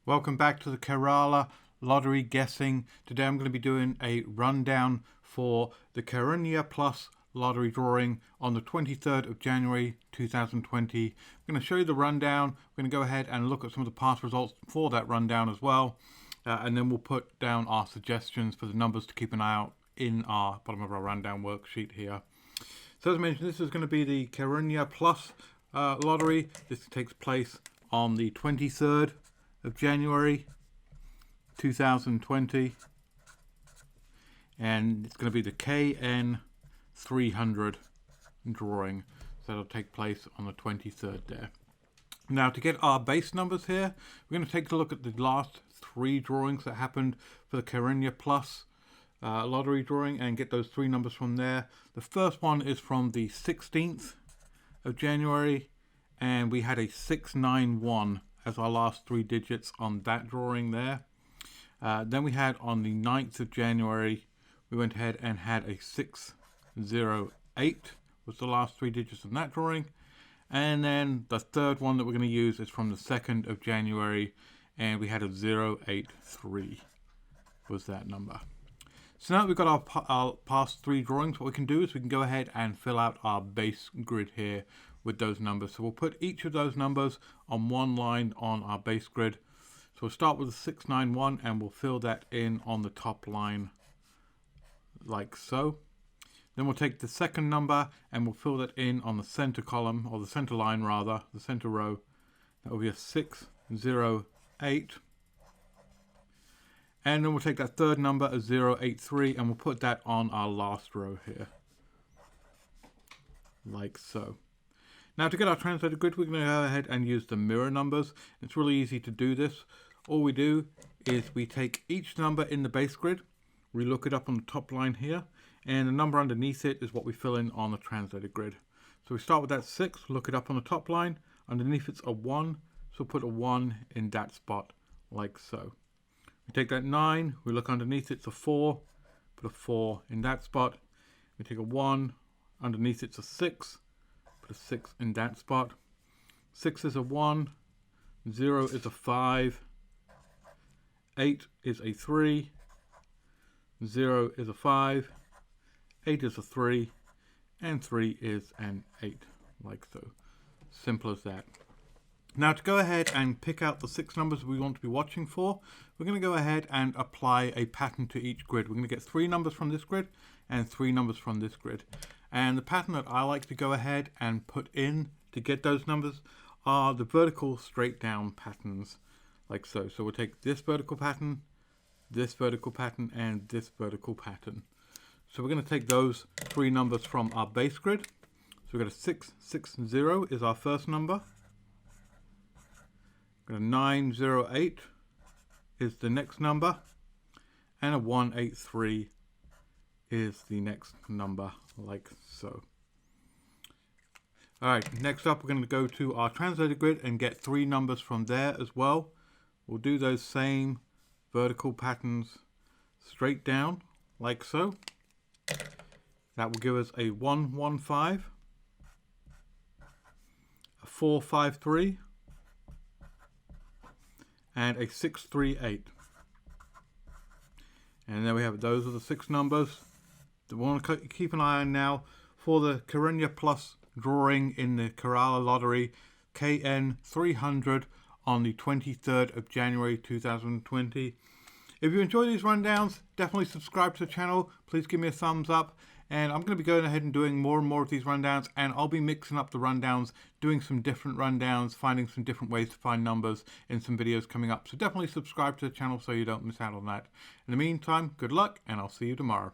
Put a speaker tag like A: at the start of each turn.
A: Welcome back to the Kerala lottery guessing. Today I'm going to be doing a rundown for the Karunya Plus lottery drawing on the 23rd of January 2020. I'm going to show you the rundown. We're going to go ahead and look at some of the past results for that rundown as well. And then we'll put down our suggestions for the numbers to keep an eye out in our bottom of our rundown worksheet here. So as I mentioned, this is going to be the Karunya Plus lottery. This takes place on the 23rd of January 2020, and it's going to be the KN-300 drawing, so it'll take place on the 23rd there. Now, to get our base numbers here, we're going to take a look at the last three drawings that happened for the Karunya Plus lottery drawing and get those three numbers from there. The first one is from the 16th of January, and we had a 691 as our last three digits on that drawing there. Then we had on the 9th of January, we went ahead and had a 608 was the last three digits on that drawing. And then the third one that we're going to use is from the 2nd of January, and we had a 083 was that number. So now that we've got our past three drawings, what we can do is we can go ahead and fill out our base grid here with those numbers. So we'll put each of those numbers on one line on our base grid. So we'll start with the 691 and we'll fill that in on the top line like so. Then we'll take the second number and we'll fill that in on the center column, or the center line rather, the center row. That will be a 608. And then we'll take that third number, a 083, and we'll put that on our last row here, like so. Now, to get our translated grid, we're going to go ahead and use the mirror numbers. It's really easy to do this. All we do is we take each number in the base grid, we look it up on the top line here, and the number underneath it is what we fill in on the translated grid. So we start with that 6, look it up on the top line, underneath it's a 1, so put a 1 in that spot, like so. We take that 9, we look underneath it's a 4, put a 4 in that spot. We take a 1, underneath it's a 6, put a 6 in that spot. 6 is a 1, 0 is a 5, 8 is a 3, 0 is a 5, 8 is a 3, and 3 is an 8, like so. Simple as that. Now, to go ahead and pick out the 6 numbers we want to be watching for, we're going to go ahead and apply a pattern to each grid. We're going to get 3 numbers from this grid and 3 numbers from this grid. And the pattern that I like to go ahead and put in to get those numbers are the vertical straight down patterns, like so. So we'll take this vertical pattern, and this vertical pattern. So we're going to take those 3 numbers from our base grid. So we've got a 660 is our first number. We've got a 908 is the next number, and a 183 is the next number, like so. Alright, next up we're going to go to our translated grid and get 3 numbers from there as well. We'll do those same vertical patterns straight down, like so. That will give us a 115, a 453, and a 638. And there we have it. Those are the 6 numbers that we want to keep an eye on now for the Karunya Plus drawing in the Kerala lottery, KN-300, on the 23rd of January 2020. If you enjoy these rundowns, definitely subscribe to the channel. Please give me a thumbs up. And I'm going to be going ahead and doing more and more of these rundowns, and I'll be mixing up the rundowns, doing some different rundowns, finding some different ways to find numbers in some videos coming up. So definitely subscribe to the channel so you don't miss out on that. In the meantime, good luck, and I'll see you tomorrow.